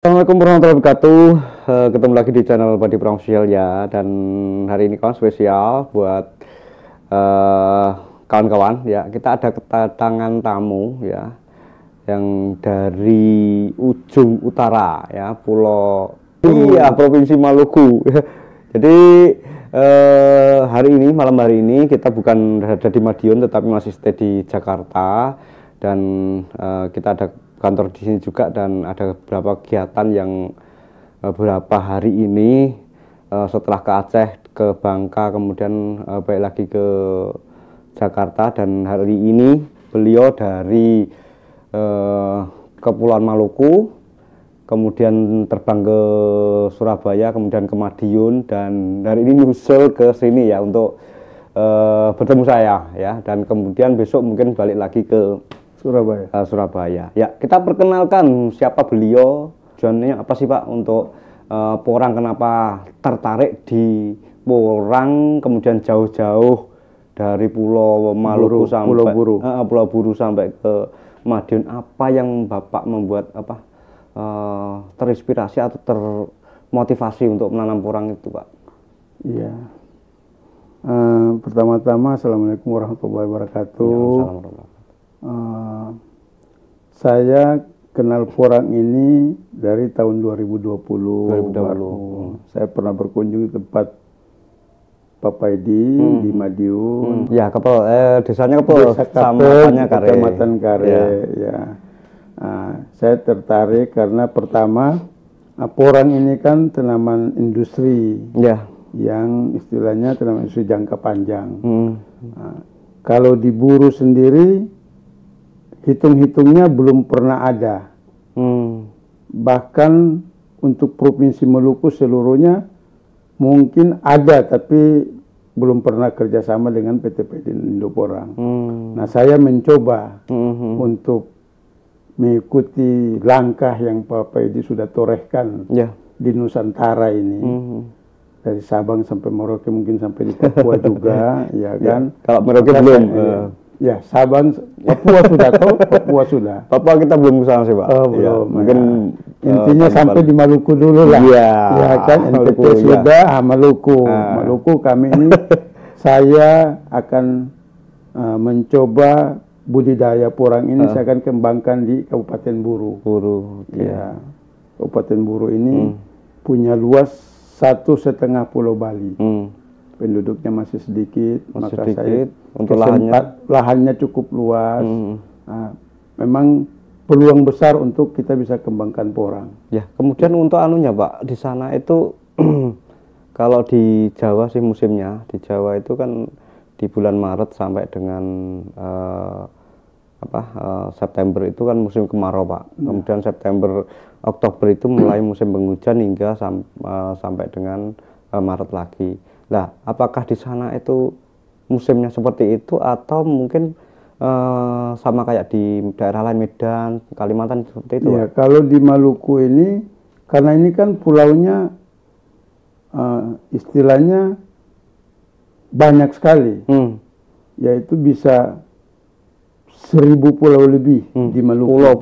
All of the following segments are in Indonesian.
Assalamualaikum warahmatullahi wabarakatuh. Ketemu lagi di channel Padi Perang Sosial ya. Dan hari ini kawan spesial buat kawan-kawan ya. Kita ada kedatangan tamu ya, yang dari ujung utara ya, Provinsi Maluku. Jadi malam hari ini kita bukan ada di Madiun, tetapi masih stay di Jakarta. Dan kita ada kantor di sini juga, dan ada beberapa kegiatan yang beberapa hari ini setelah ke Aceh, ke Bangka, kemudian balik lagi ke Jakarta. Dan hari ini beliau dari Kepulauan Maluku, kemudian terbang ke Surabaya, kemudian ke Madiun, dan hari ini nyusul ke sini ya untuk bertemu saya ya, dan kemudian besok mungkin balik lagi ke Surabaya. Ya, kita perkenalkan siapa beliau, tujuannya apa sih Pak untuk Porang, kenapa tertarik di Porang, kemudian jauh-jauh dari Pulau Maluku sampai Pulau Buru sampai ke Madiun. Apa yang Bapak membuat terinspirasi atau termotivasi untuk menanam porang itu, Pak? Iya. Pertama-tama Assalamualaikum warahmatullahi wabarakatuh. Saya kenal porang ini dari tahun 2020. Saya pernah berkunjung di tempat Pak Paidi di Madiun. Ya, desanya Kepel, Kecamatan Kare. Ya. Saya tertarik karena pertama porang ini kan tanaman industri. Ya. Yang istilahnya tanaman industri jangka panjang. Kalau diburu sendiri, hitung-hitungnya belum pernah ada. Bahkan untuk Provinsi Maluku seluruhnya mungkin ada, tapi belum pernah kerjasama dengan PT Paidindo Porang. Nah, saya mencoba untuk mengikuti langkah yang Pak Paidi sudah torehkan di Nusantara ini. Dari Sabang sampai Merauke, mungkin sampai di Papua juga, ya kan? Kalau Merauke belum. Ya, Sabang, Papua sudah tahu, Papua sudah. Papua kita belum kesana sih Pak. Belum. Ya, mungkin intinya sampai di Maluku dulu lah. Ya kan, NTT sudah, Maluku. Maluku kami ini, saya akan mencoba budidaya porang ini, saya akan kembangkan di Kabupaten Buru. Ya, Kabupaten Buru ini punya luas 1,5 Pulau Bali. Penduduknya masih sedikit, saya untuk lahannya cukup luas. Memang peluang besar untuk kita bisa kembangkan porang. Ya, kemudian untuk anunya Pak, di sana itu kalau di Jawa sih musimnya, di Jawa itu kan di bulan Maret sampai dengan September itu kan musim kemarau Pak. Kemudian September, Oktober itu mulai musim penghujan hingga sampai dengan Maret lagi. Nah, apakah di sana itu musimnya seperti itu, atau mungkin sama kayak di daerah lain, Medan, Kalimantan seperti itu? Ya, kalau di Maluku ini, karena ini kan pulaunya istilahnya banyak sekali, yaitu bisa 1.000 pulau lebih di Maluku.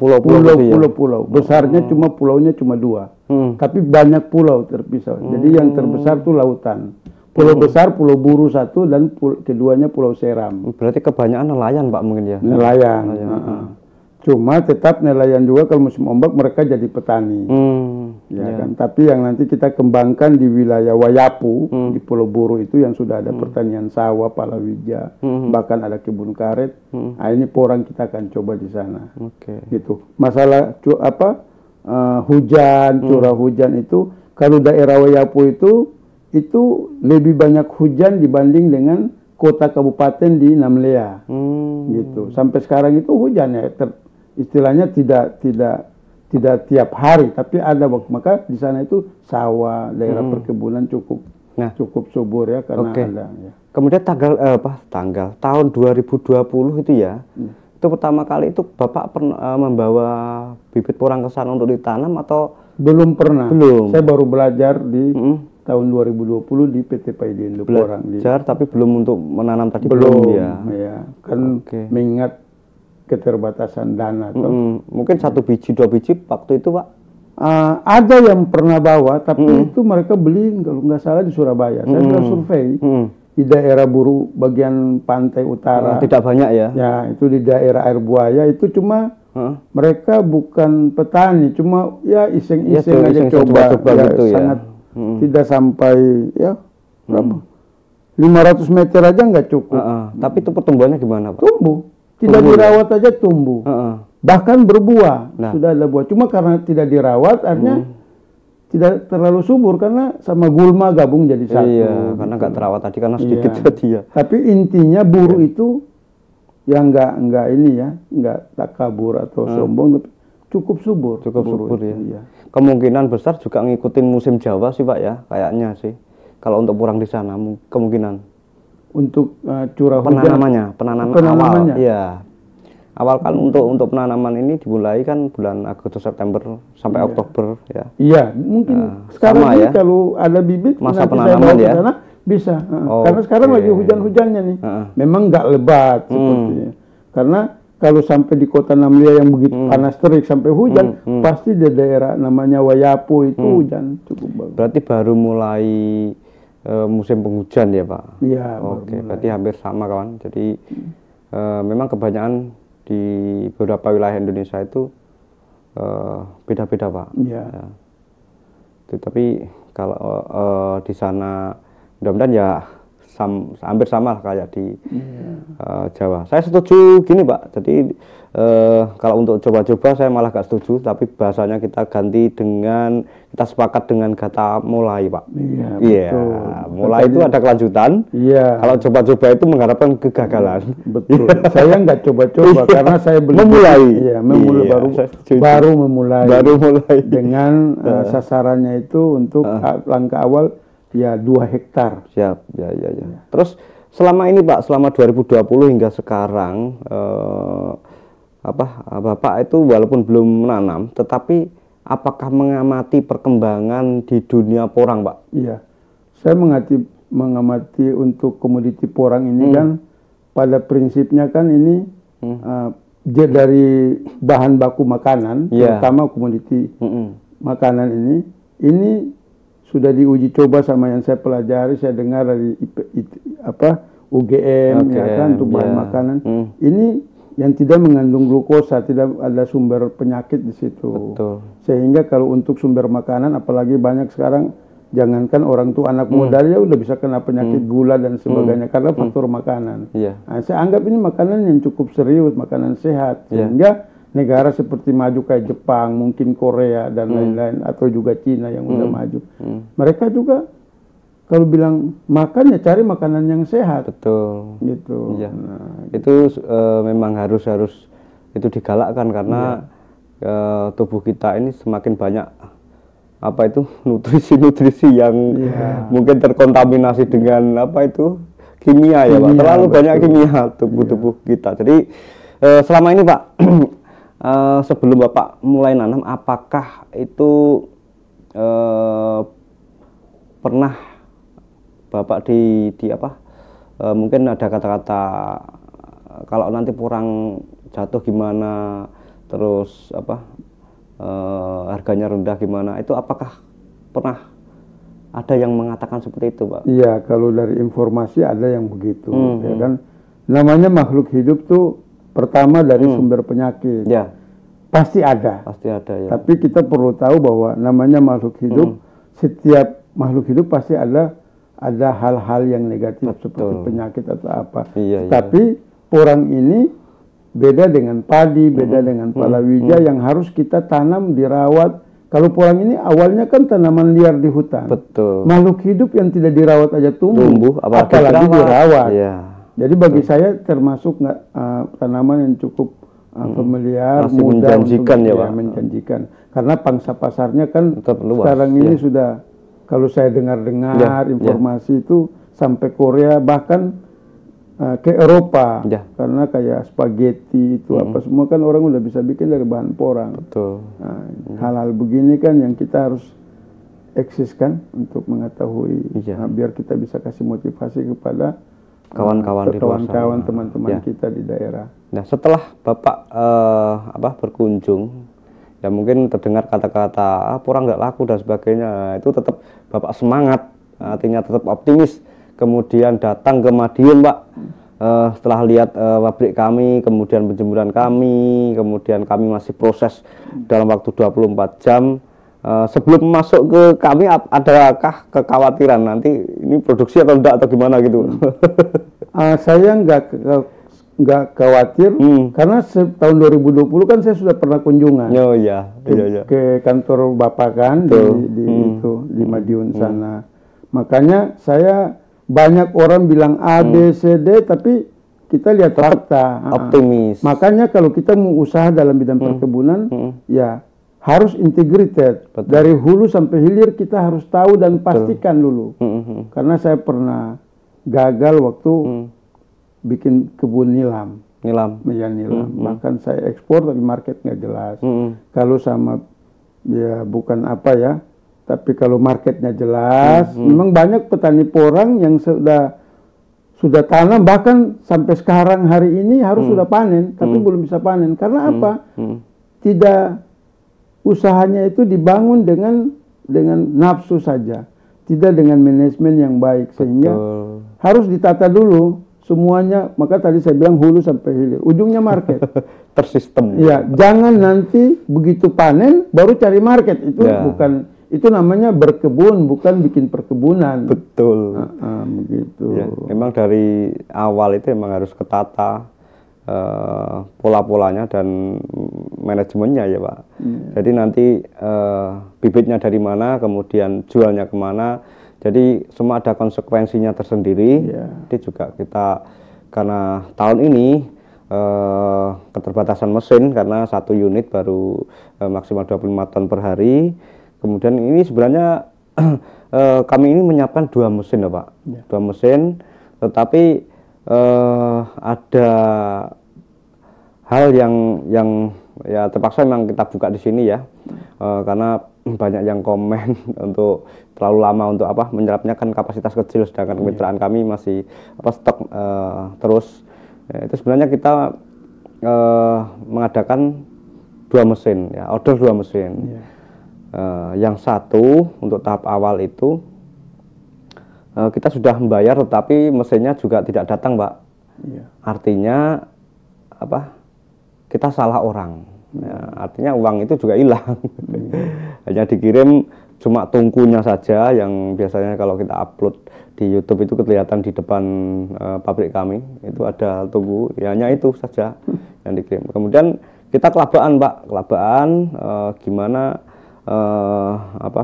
Pulau. Besarnya pulaunya cuma 2, tapi banyak pulau terpisah. Jadi yang terbesar tuh lautan. Pulau besar, Pulau Buru 1, dan keduanya Pulau Seram. Berarti kebanyakan nelayan Pak mungkin ya? Nelayan. Cuma tetap nelayan juga, kalau musim ombak mereka jadi petani. Kan? Tapi yang nanti kita kembangkan di wilayah Wayapu, di Pulau Buru itu yang sudah ada pertanian sawah, palawija, bahkan ada kebun karet. Nah, ini porang kita akan coba di sana. Gitu. Masalah hujan, curah hujan itu, kalau daerah Wayapu itu lebih banyak hujan dibanding dengan kota kabupaten di Namlea. Gitu. Sampai sekarang itu hujan ya, istilahnya tidak tiap hari, tapi ada waktu. Maka di sana itu sawah, daerah perkebunan cukup subur ya, karena ada. Ya. Kemudian tahun 2020 itu ya, itu pertama kali itu Bapak pernah membawa bibit porang ke sana untuk ditanam atau belum pernah? Belum. Saya baru belajar di tahun 2020 di PT Paidindo Porang. Belajar tapi belum untuk menanam tadi belum ya. Kan mengingat keterbatasan dana. Mungkin 1 biji 2 biji waktu itu Pak? ada yang pernah bawa, tapi itu mereka beli kalau nggak salah di Surabaya. Saya sudah survei di daerah Buru bagian pantai utara. Tidak banyak ya? Ya, itu di daerah Air Buaya itu cuma mereka bukan petani, cuma ya iseng-iseng aja coba ya, gitu sangat tidak sampai ya berapa? 500 meter aja nggak cukup. Tapi itu pertumbuhannya gimana, Pak? Tumbuh, tidak dirawat aja tumbuh. Bahkan berbuah, sudah ada buah. Cuma karena tidak dirawat, artinya tidak terlalu subur karena sama gulma gabung jadi satu. Iya, karena nggak terawat tadi karena sedikit tadi ya. Tapi intinya buru itu yang nggak ini ya, nggak takabur atau sombong, tapi cukup subur. Cukup subur ya. Iya. Kemungkinan besar juga ngikutin musim Jawa sih Pak ya, kayaknya sih. Kalau untuk kurang di sana kemungkinan. Untuk curah hujan. Penanamannya. Awal. Iya. Awal kan untuk penanaman ini dimulai kan bulan Agustus September sampai Oktober ya. Iya, mungkin sekarang ini kalau ada bibit masa penanaman ya. Sana, bisa. Karena sekarang lagi hujan-hujannya nih. Memang nggak lebat sepertinya. Karena kalau sampai di kota Namlia yang begitu panas terik sampai hujan, pasti di daerah namanya Wayapo itu hujan cukup bagus. Berarti baru mulai musim penghujan ya Pak? Iya. Oke, berarti hampir sama kawan. Jadi memang kebanyakan di beberapa wilayah Indonesia itu beda-beda Pak. Iya. Ya. Tapi kalau di sana mudah-mudahan ya hampir sama lah kayak di Jawa. Saya setuju gini Pak. Jadi kalau untuk coba-coba saya malah gak setuju, tapi bahasanya kita ganti dengan, kita sepakat dengan kata mulai Pak. Iya, mulai itu ada kelanjutan. Iya. Kalau coba-coba itu mengharapkan kegagalan. Betul. Saya nggak coba-coba karena saya memulai. Iya, baru memulai. Dengan sasarannya itu untuk langkah awal ya 2 hektar. Siap. Ya. Terus selama ini Pak, selama 2020 hingga sekarang Bapak itu walaupun belum menanam, tetapi apakah mengamati perkembangan di dunia porang, Pak? Iya, saya mengamati untuk komoditi porang ini kan pada prinsipnya kan ini dari bahan baku makanan, terutama komoditi makanan ini sudah diuji coba sama yang saya pelajari, saya dengar dari UGM ya kan untuk bahan makanan. Ini yang tidak mengandung glukosa, tidak ada sumber penyakit di situ. Betul. Sehingga kalau untuk sumber makanan, apalagi banyak sekarang, jangankan orang tua, anak muda ya udah bisa kena penyakit gula dan sebagainya karena faktor makanan. Nah, saya anggap ini makanan yang cukup serius, makanan sehat, sehingga negara seperti maju kayak Jepang, mungkin Korea dan lain-lain, atau juga Cina yang udah maju, mereka juga kalau bilang makan ya cari makanan yang sehat. Betul. Gitu. Iya. Itu memang harus itu digalakkan karena tubuh kita ini semakin banyak nutrisi-nutrisi yang mungkin terkontaminasi dengan kimia ya Pak. Terlalu banyak kimia tubuh kita. Jadi selama ini Pak sebelum Bapak mulai nanam, apakah itu pernah Bapak mungkin ada kata-kata kalau nanti porang jatuh gimana, terus harganya rendah gimana, itu apakah pernah ada yang mengatakan seperti itu Pak? Iya, kalau dari informasi ada yang begitu ya kan. Namanya makhluk hidup tuh pertama dari sumber penyakit. Ya. Pasti ada ya. Tapi kita perlu tahu bahwa namanya makhluk hidup, setiap makhluk hidup pasti ada hal-hal yang negatif. Betul. Seperti penyakit atau apa. Tapi porang ini beda dengan padi, beda dengan palawija yang harus kita tanam, dirawat. Kalau porang ini awalnya kan tanaman liar di hutan. Betul. Makhluk hidup yang tidak dirawat aja tumbuh apalagi dirawat. Jadi bagi saya termasuk tanaman yang cukup familiar, mudah menjanjikan untuk menjanjikan. Karena pangsa pasarnya kan sekarang ini sudah, kalau saya dengar-dengar informasi itu sampai Korea, bahkan ke Eropa. Karena kayak spaghetti itu apa semua kan orang udah bisa bikin dari bahan porang. Betul. Nah, hal-hal begini kan yang kita harus eksiskan untuk mengetahui, biar kita bisa kasih motivasi kepada kawan-kawan teman-teman kita di daerah. Nah, setelah Bapak berkunjung ya mungkin terdengar kata-kata porang nggak laku dan sebagainya, itu tetap Bapak semangat, artinya tetap optimis, kemudian datang ke Madiun Pak. Setelah lihat pabrik kami, kemudian penjemuran kami, kemudian kami masih proses dalam waktu 24 jam. Sebelum masuk ke kami, adakah kekhawatiran nanti ini produksi atau enggak atau gimana gitu? Saya nggak khawatir, karena tahun 2020 kan saya sudah pernah kunjungan. Oh iya, ke kantor Bapak kan di Madiun sana. Makanya saya, banyak orang bilang A, B, C, D, tapi kita lihat fakta. Optimis. Makanya kalau kita mau usaha dalam bidang perkebunan, ya harus integrated. Betul. Dari hulu sampai hilir kita harus tahu dan pastikan dulu. Karena saya pernah gagal waktu bikin kebun nilam. Ya, nilam. Bahkan saya ekspor tapi market nggak jelas. Kalau sama, ya bukan apa ya, tapi kalau marketnya jelas, memang banyak petani porang yang sudah tanam, bahkan sampai sekarang hari ini harus sudah panen, tapi belum bisa panen. Karena apa? Tidak, usahanya itu dibangun dengan nafsu saja, tidak dengan manajemen yang baik, sehingga harus ditata dulu semuanya. Maka tadi saya bilang hulu sampai hilir, ujungnya market. Tersistem. Ya, jangan nanti begitu panen baru cari market, itu bukan, itu namanya berkebun, bukan bikin perkebunan. Betul. Begitu. Ya, memang dari awal itu memang harus ketata pola-polanya dan manajemennya ya Pak. Jadi nanti bibitnya dari mana, kemudian jualnya kemana. Jadi semua ada konsekuensinya tersendiri. Jadi juga kita, karena tahun ini keterbatasan mesin karena satu unit baru maksimal 25 ton per hari. Kemudian ini sebenarnya kami ini menyiapkan 2 mesin ya Pak. 2 mesin, tetapi ada hal yang ya terpaksa memang kita buka di sini ya, karena banyak yang komen untuk terlalu lama untuk apa menyerapnya, kan kapasitas kecil, sedangkan kemitraan kami masih stok terus. Itu sebenarnya kita mengadakan 2 mesin ya, order 2 mesin. Yang satu untuk tahap awal itu kita sudah membayar, tetapi mesinnya juga tidak datang Pak. Artinya apa? Kita salah orang. Artinya uang itu juga hilang. Hanya dikirim cuma tungkunya saja, yang biasanya kalau kita upload di YouTube itu kelihatan di depan pabrik kami itu ada tungku, ya hanya itu saja yang dikirim. Kemudian kita kelabaan Pak, gimana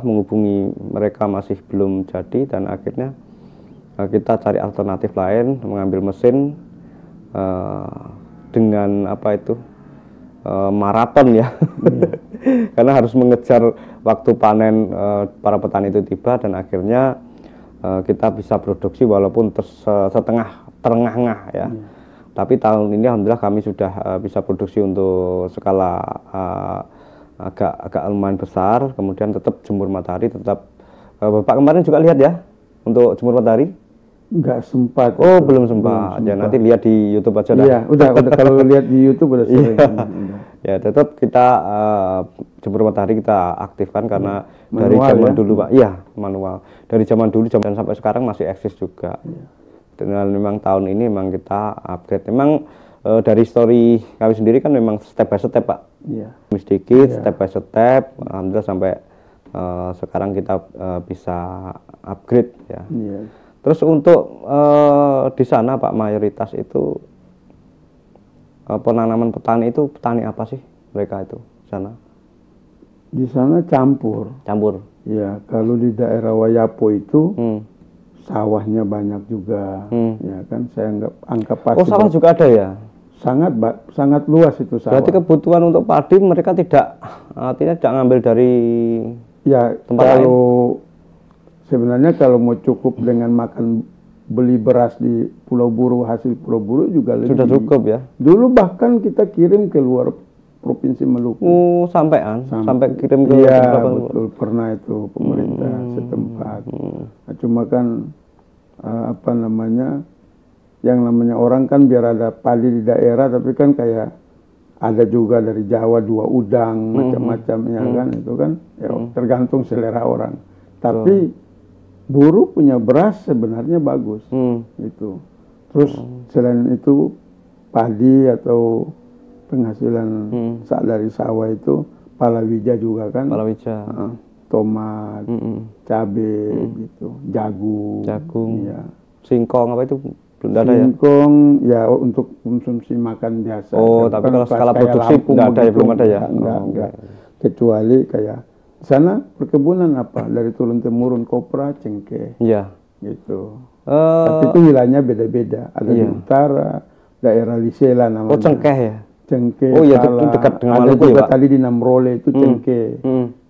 menghubungi mereka masih belum jadi, dan akhirnya kita cari alternatif lain, mengambil mesin dengan maraton ya. Karena harus mengejar waktu panen para petani itu tiba, dan akhirnya kita bisa produksi walaupun setengah terengah-engah ya. Tapi tahun ini alhamdulillah kami sudah bisa produksi untuk skala agak lumayan besar. Kemudian tetap jemur matahari, tetap Bapak kemarin juga lihat ya untuk jemur matahari? Nggak sempat. Oh, belum sempat. Ya nanti lihat di YouTube aja dah. Iya, udah kalau lihat di YouTube udah sering. Ya tetap kita jemur matahari kita aktifkan karena dari zaman dulu Pak. Iya, manual. Dari zaman dulu dan sampai sekarang masih eksis juga. Dan memang tahun ini memang kita upgrade. Memang dari story kami sendiri kan memang step by step Pak. Sedikit, step by step. Alhamdulillah sampai sekarang kita bisa upgrade ya. Terus untuk di sana Pak, mayoritas itu penanaman petani itu petani apa sih mereka itu sana? Di sana campur. Ya, kalau di daerah Wayapo itu sawahnya banyak juga. Ya kan, saya anggap pasti. Oh, sawah juga ada ya? Sangat luas itu sawah. Berarti kebutuhan untuk padi mereka artinya tidak ngambil dari tempat lain? Sebenarnya kalau mau cukup dengan makan, beli beras di Pulau Buru, hasil Pulau Buru juga lebih. Sudah cukup ya? Dulu bahkan kita kirim ke luar Provinsi Maluku. Sampai kirim ke betul, pernah itu pemerintah setempat. Nah, cuma kan yang namanya orang kan biar ada padi di daerah, tapi kan kayak ada juga dari Jawa 2 udang, macam-macamnya kan, itu kan ya, tergantung selera orang. Tapi buruh punya beras sebenarnya bagus, gitu. Terus selain itu padi atau penghasilan dari sawah itu palawija juga kan, tomat, cabai, gitu, jagung, ya. Singkong apa itu? Belum ada ya? Singkong ya untuk konsumsi makan biasa. Oh, tapi kalau skala produksi nggak ada ya, belum ada ya? Enggak. Kecuali kayak di sana perkebunan apa dari turun temurun kopra, cengkeh. Iya. Gitu. Tapi itu wilayahnya beda-beda. Ada di utara, daerah Lisela namanya. Oh, cengkeh ya? Cengkeh. Oh iya, itu dekat dengan Maluku ya, Pak? Tadi di Namrole itu cengkeh.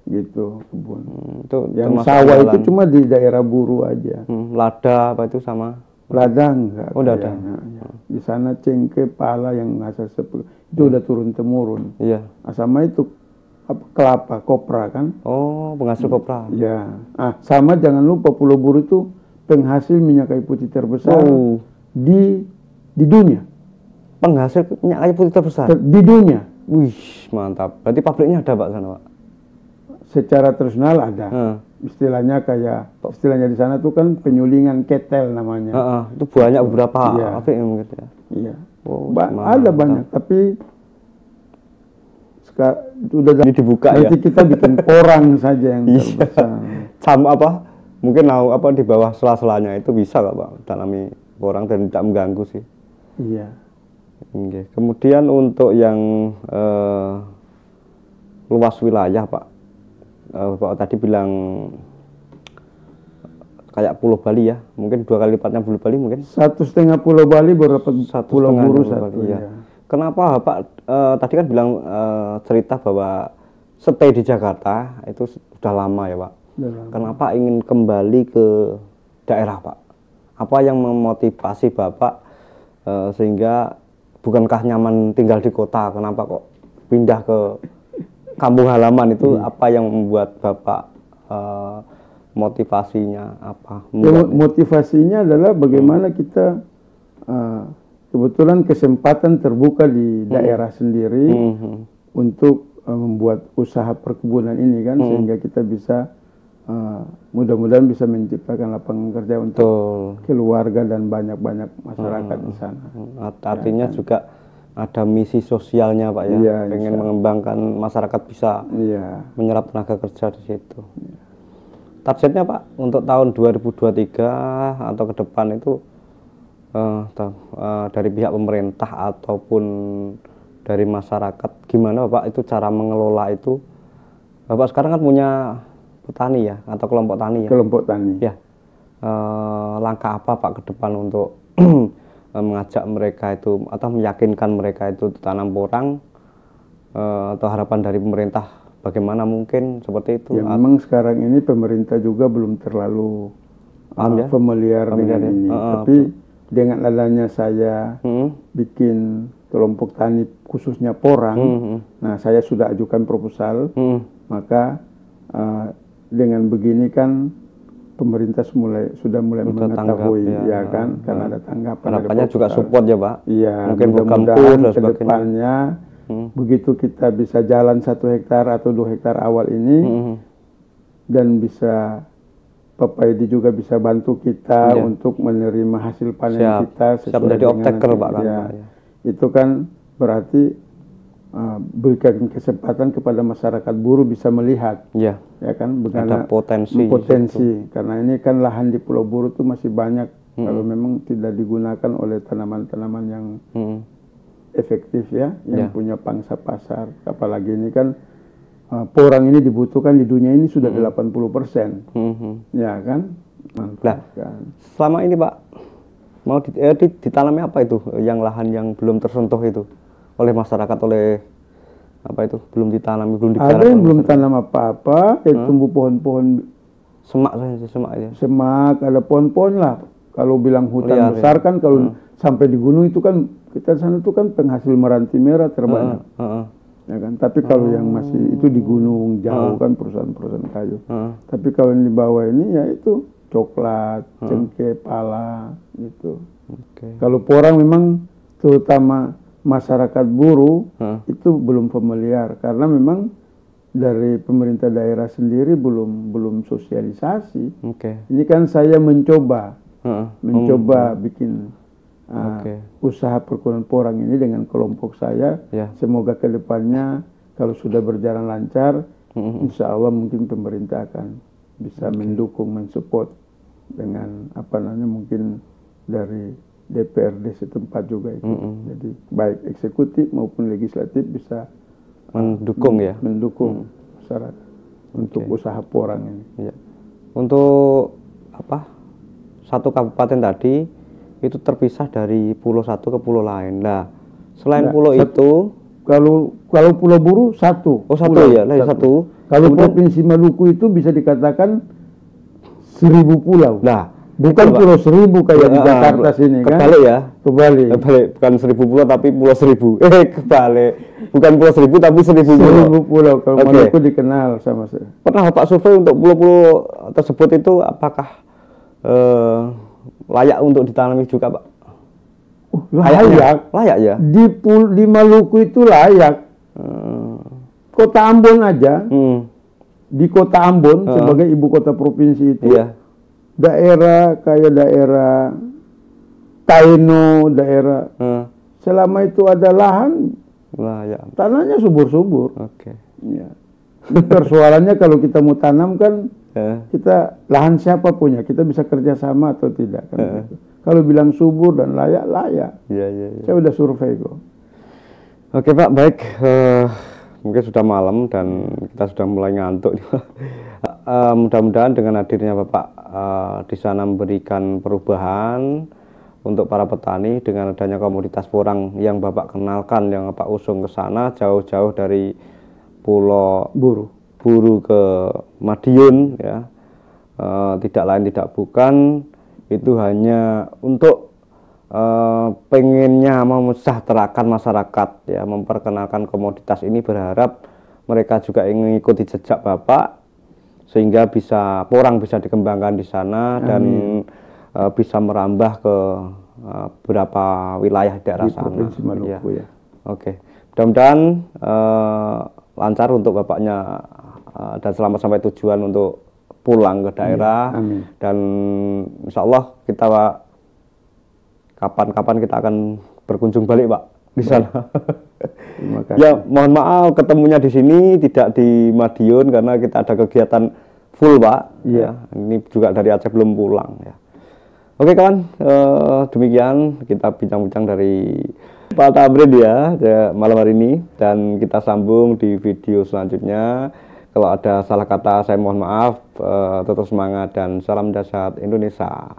Gitu kebun. Itu yang sawah itu cuma di daerah Buru aja. Lada apa itu sama? Lada enggak. Oh, enggak ada. Ya. Di sana cengkeh, pala yang asal itu udah turun temurun. Iya. Sama itu kelapa, kopra kan? Oh, penghasil kopra. Ya. Sama jangan lupa Pulau Buru itu penghasil minyak kayu putih terbesar di dunia. Penghasil minyak kayu putih terbesar di dunia. Wih, mantap. Berarti pabriknya ada, Pak, sana, Pak? Secara tradisional ada. Istilahnya di sana tuh kan penyulingan ketel namanya. Itu banyak beberapa pabrik mungkin ya. Iya. Ada banyak, tapi udah dibuka nanti kita bikin porang saja yang terbesar. Sama apa? Mungkin di bawah sela-selanya itu bisa nggak, Pak, tanami porang dan tidak mengganggu sih. Iya. Okay. Kemudian untuk yang luas wilayah, Pak, Pak tadi bilang kayak Pulau Bali ya, mungkin 2 kali lipatnya Pulau Bali mungkin. 1,5 Pulau Bali berapa Pulau Buru satu. Iya. Kenapa Pak tadi kan bilang cerita bahwa stay di Jakarta itu sudah lama ya, Pak. Kenapa ingin kembali ke daerah, Pak? Apa yang memotivasi Bapak sehingga bukankah nyaman tinggal di kota, kenapa kok pindah ke kampung halaman itu? Apa yang membuat Bapak motivasinya apa? Motivasinya adalah bagaimana kita kebetulan kesempatan terbuka di daerah sendiri untuk membuat usaha perkebunan ini kan, sehingga kita bisa mudah-mudahan bisa menciptakan lapangan kerja untuk keluarga dan banyak-banyak masyarakat di sana. Artinya juga ada misi sosialnya, Pak ya, iya, pengen mengembangkan masyarakat bisa menyerap tenaga kerja di situ. Targetnya, Pak, untuk tahun 2023 atau ke depan itu dari pihak pemerintah ataupun dari masyarakat, gimana Bapak itu cara mengelola itu? Bapak sekarang kan punya petani ya, atau kelompok tani ya? Kelompok tani. Ya. Langkah apa, Pak, ke depan untuk mengajak mereka itu atau meyakinkan mereka itu tanam porang, atau harapan dari pemerintah bagaimana mungkin seperti itu? Ya, memang sekarang ini pemerintah juga belum terlalu familiar dengan ini, tapi dengan adanya saya bikin kelompok tani khususnya porang, nah saya sudah ajukan proposal, maka dengan begini kan pemerintah sudah mulai mengetahui, ya kan, karena ada tanggapan. Harapannya juga support ya, Pak. Iya, mungkin mudah-mudahan ke depannya begitu kita bisa jalan 1 hektar atau 2 hektar awal ini, dan bisa Bapak Edi juga bisa bantu kita untuk menerima hasil panen kita sesuai menjadi off-taker, Pak, kan? Ya, itu kan berarti berikan kesempatan kepada masyarakat buruh bisa melihat, ya kan, ada potensi, karena ini kan lahan di Pulau Buru itu masih banyak kalau memang tidak digunakan oleh tanaman-tanaman yang efektif ya, yang punya pangsa pasar. Apalagi ini kan porang ini dibutuhkan di dunia ini sudah 80%, ya kan. Nah, selama ini, Pak, mau ditanami apa itu yang lahan yang belum tersentuh itu oleh masyarakat, oleh apa itu belum ditanami, belum digarap? Ada yang belum tanam apa-apa, tumbuh pohon-pohon semak saja, semak ya. Semak, ada pohon-pohon lah. Kalau bilang hutan besar kan, kalau sampai di gunung itu kan, kita sana itu kan penghasil meranti merah terbanyak, ya kan. Tapi kalau yang masih itu di gunung jauh kan perusahaan-perusahaan kayu. Tapi kalau yang di bawah ini ya itu coklat, cengkeh, pala gitu. Kalau porang memang terutama masyarakat buruh itu belum familiar karena memang dari pemerintah daerah sendiri belum sosialisasi. Ini kan saya mencoba bikin usaha perkebunan porang ini dengan kelompok saya. Semoga kedepannya kalau sudah berjalan lancar, insya Allah mungkin pemerintah akan bisa mendukung, mensupport dengan mungkin dari DPRD setempat juga itu. Jadi baik eksekutif maupun legislatif bisa mendukung masyarakat untuk usaha porang ini. Untuk satu kabupaten tadi itu terpisah dari pulau satu ke pulau lain. Nah, selain pulau itu, kalau Pulau Buru satu. Satu ya, satu. Kalau Provinsi Maluku itu bisa dikatakan 1000 pulau. Nah, bukan pulau 1000 kayak di Jakarta sini kan? Kebalik ya? Kebalik. Bukan 1000 pulau tapi pulau 1000. Kebalik. Bukan pulau 1000 tapi 1000 pulau. 1000 pulau. Kalau Maluku dikenal sama saya. Pernah Bapak survei untuk pulau-pulau tersebut itu apakah layak untuk ditanami juga, Pak? Layak ya? Di Maluku itu layak. Kota Ambon aja. Di Kota Ambon sebagai ibu kota provinsi itu. Daerah kayak daerah Taino, daerah selama itu ada lahan, tanahnya subur-subur. Persoalannya kalau kita mau tanam kan kita lahan siapa punya, kita bisa kerjasama atau tidak kan? Kalau bilang subur dan layak. Saya udah survei kok. Oke Pak, baik. Mungkin sudah malam dan kita sudah mulai ngantuk. Mudah-mudahan dengan hadirnya Bapak di sana memberikan perubahan untuk para petani dengan adanya komoditas porang yang Bapak kenalkan, yang Bapak usung ke sana jauh-jauh dari Pulau Buru ke Madiun ya. Tidak lain tidak bukan itu hanya untuk pengennya mesejahterakan masyarakat ya, memperkenalkan komoditas ini, berharap mereka juga ingin mengikuti jejak Bapak sehingga porang bisa dikembangkan di sana. Amin. Dan bisa merambah ke beberapa wilayah daerah sana. Provinsi Maluku ya. Oke. Mudah-mudahan lancar untuk Bapaknya dan selamat sampai tujuan untuk pulang ke daerah. Amin. Dan insya Allah kita kapan-kapan kita akan berkunjung balik Pak di sana. Terima kasih. Ya mohon maaf ketemunya di sini tidak di Madiun karena kita ada kegiatan full Pak. Iya. Ini juga dari Aceh belum pulang ya. Oke kawan, demikian kita bincang-bincang dari Pak Tamrin ya malam hari ini, dan kita sambung di video selanjutnya. Kalau ada salah kata saya mohon maaf. Tetap semangat dan salam dahsyat Indonesia.